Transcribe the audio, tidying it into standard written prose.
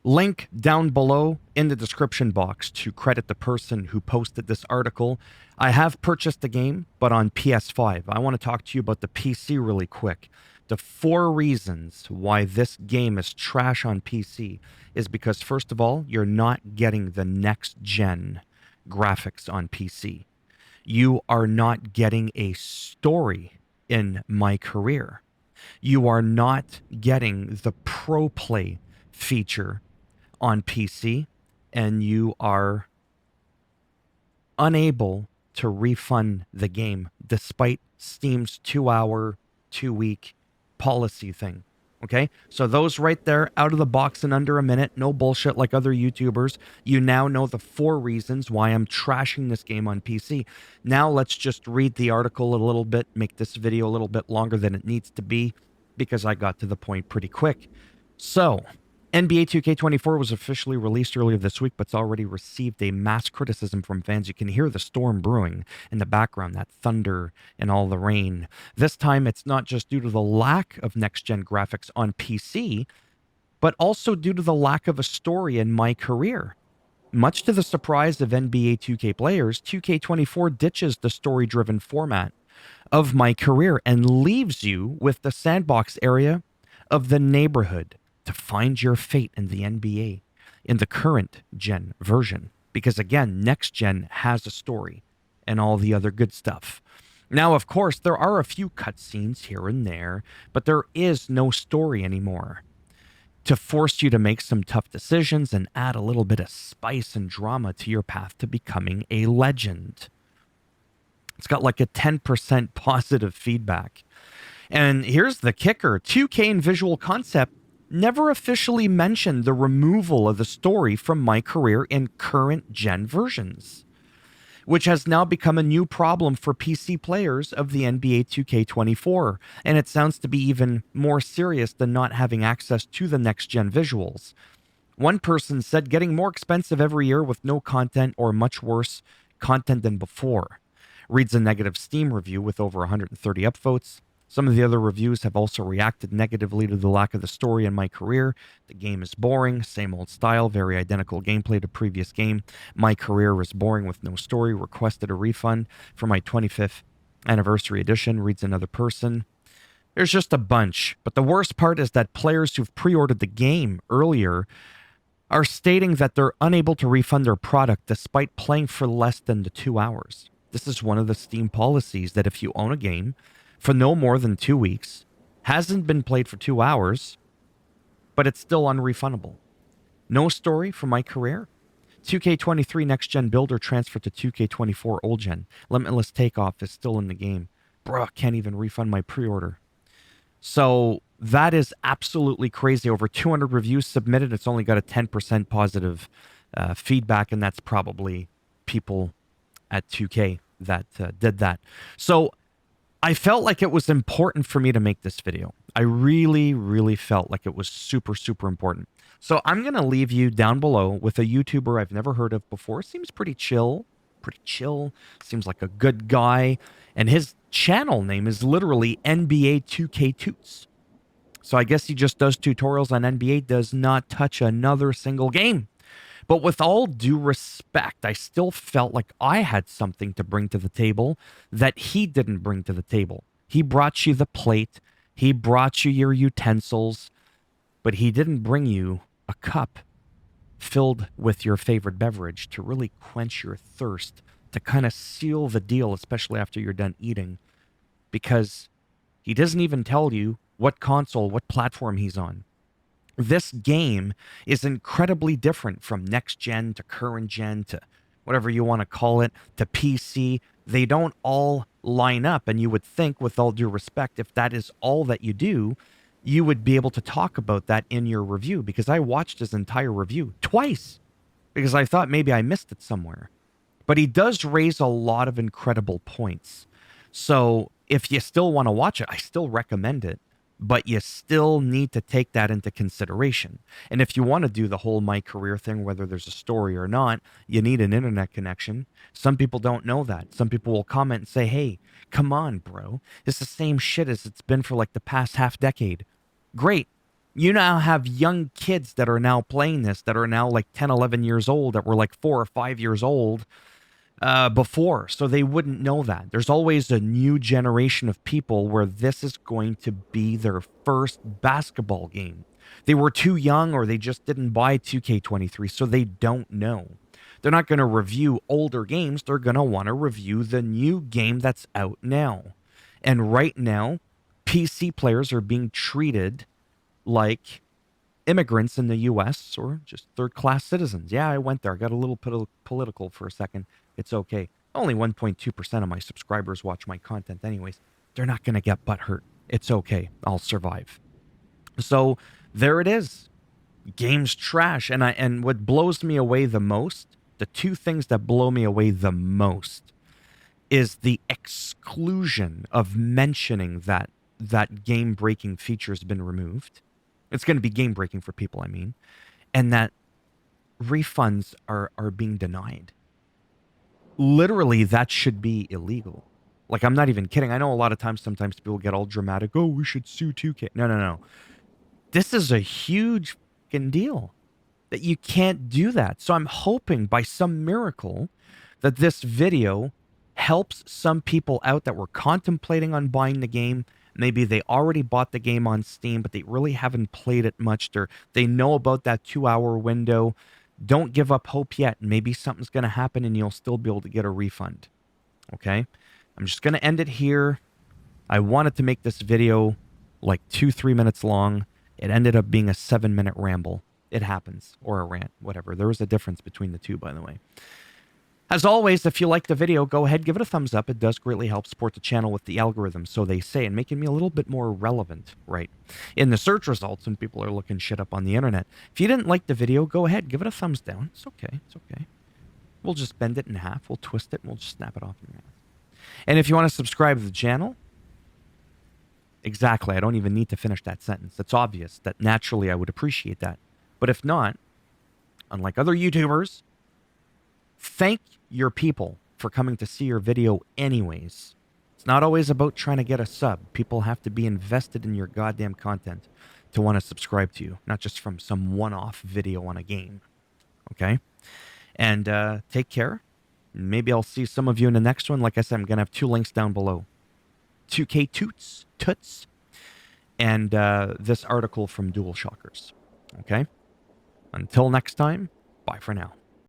Link down below in the description box to credit the person who posted this article. I have purchased the game, but on PS5. I want to talk to you about the PC really quick. The 4 reasons why this game is trash on PC is because, first of all, you're not getting the next-gen graphics on PC. You are not getting a story in MyCareer. You are not getting the ProPLAY feature on PC, and you are unable to refund the game despite Steam's 2-hour, 2-week policy thing. Okay, so those right there, out of the box in under a minute, no bullshit like other YouTubers. You now know the 4 reasons why I'm trashing this game on PC. Now let's just read the article a little bit, make this video a little bit longer than it needs to be, because I got to the point pretty quick. So, NBA 2K24 was officially released earlier this week, but it's already received a mass criticism from fans. You can hear the storm brewing in the background, that thunder and all the rain. This time, it's not just due to the lack of next-gen graphics on PC, but also due to the lack of a story in MyCareer. Much to the surprise of NBA 2K players, 2K24 ditches the story-driven format of MyCareer and leaves you with the sandbox area of the neighborhood to find your fate in the NBA in the current gen version. Because again, next gen has a story and all the other good stuff. Now, of course, there are a few cutscenes here and there, but there is no story anymore to force you to make some tough decisions and add a little bit of spice and drama to your path to becoming a legend. It's got like a 10% positive feedback. And here's the kicker. 2K and Visual Concept never officially mentioned the removal of the story from MyCareer in current gen versions, which has now become a new problem for PC players of the NBA 2K24. And it sounds to be even more serious than not having access to the next gen visuals. One person said getting more expensive every year with no content or much worse content than before. Reads a negative Steam review with over 130 upvotes. Some of the other reviews have also reacted negatively to the lack of the story in MyCareer. The game is boring, same old style, very identical gameplay to previous game. MyCareer is boring with no story. Requested a refund for my 25th anniversary edition, reads another person. There's just a bunch. But the worst part is that players who've pre-ordered the game earlier are stating that they're unable to refund their product despite playing for less than the 2 hours. This is one of the Steam policies that if you own a game for no more than 2 weeks, hasn't been played for 2 hours, but it's still unrefundable. No story for MyCareer. 2K23 Next Gen Builder transferred to 2K24 Old Gen. Limitless Takeoff is still in the game. Bruh, can't even refund my pre-order. So that is absolutely crazy. Over 200 reviews submitted. It's only got a 10% positive feedback, and that's probably people at 2K that did that. So I felt like it was important for me to make this video. I really, really felt like it was super, super important. So I'm going to leave you down below with a YouTuber I've never heard of before. Seems pretty chill. Seems like a good guy. And his channel name is literally NBA 2K Toots. So I guess he just does tutorials on NBA, does not touch another single game. But with all due respect, I still felt like I had something to bring to the table that he didn't bring to the table. He brought you the plate, he brought you your utensils, but he didn't bring you a cup filled with your favorite beverage to really quench your thirst, to kind of seal the deal, especially after you're done eating, because he doesn't even tell you what console, what platform he's on. This game is incredibly different from next gen to current gen to whatever you want to call it, to PC. They don't all line up, and you would think, with all due respect, if that is all that you do, you would be able to talk about that in your review, because I watched his entire review twice because I thought maybe I missed it somewhere. But he does raise a lot of incredible points. So if you still want to watch it, I still recommend it. But you still need to take that into consideration. And if you want to do the whole MyCareer thing, whether there's a story or not, you need an internet connection. Some people don't know that. Some people will comment and say, hey, come on, bro. It's the same shit as it's been for like the past half decade. Great. You now have young kids that are now playing this, that are now like 10, 11 years old, that were like 4 or 5 years old before. So they wouldn't know that. There's always a new generation of people where this is going to be their first basketball game. They were too young or they just didn't buy 2K23, so they don't know. They're not going to review older games. They're going to want to review the new game that's out now. And right now, PC players are being treated like immigrants in the US or just third class citizens. Yeah, I went there. I got a little political for a second. It's okay. Only 1.2% of my subscribers watch my content, anyways. They're not going to get butthurt. It's okay. I'll survive. So there it is. Game's trash. And what blows me away the most, the two things that blow me away the most, is the exclusion of mentioning that game breaking feature has been removed. It's going to be game breaking for people, I mean, and that refunds are being denied. Literally, that should be illegal. Like, I'm not even kidding. I know a lot of times, sometimes people get all dramatic. Oh, we should sue 2K. No. This is a huge fucking deal that you can't do that. So I'm hoping by some miracle that this video helps some people out that were contemplating on buying the game. Maybe they already bought the game on Steam, but they really haven't played it much. They know about that 2-hour window. Don't give up hope yet. Maybe something's going to happen and you'll still be able to get a refund. Okay? I'm just going to end it here. I wanted to make this video like 2-3 minutes long. It ended up being a 7-minute ramble. It happens. Or a rant, whatever. There was a difference between the two, by the way. As always, if you like the video, go ahead, give it a thumbs up. It does greatly help support the channel with the algorithm, so they say, and making me a little bit more relevant, right, in the search results when people are looking shit up on the internet. If you didn't like the video, go ahead, give it a thumbs down. It's okay. It's okay. We'll just bend it in half. We'll twist it, and we'll just snap it off in your ass. And if you want to subscribe to the channel, exactly, I don't even need to finish that sentence. It's obvious that naturally I would appreciate that. But if not, unlike other YouTubers, thank your people for coming to see your video anyways. It's not always about trying to get a sub. People have to be invested in your goddamn content to want to subscribe to you, not just from some one-off video on a game. Okay? And take care. Maybe I'll see some of you in the next one. Like I said, I'm going to have 2 links down below. 2K Toots, and this article from Dual Shockers. Okay? Until next time, bye for now.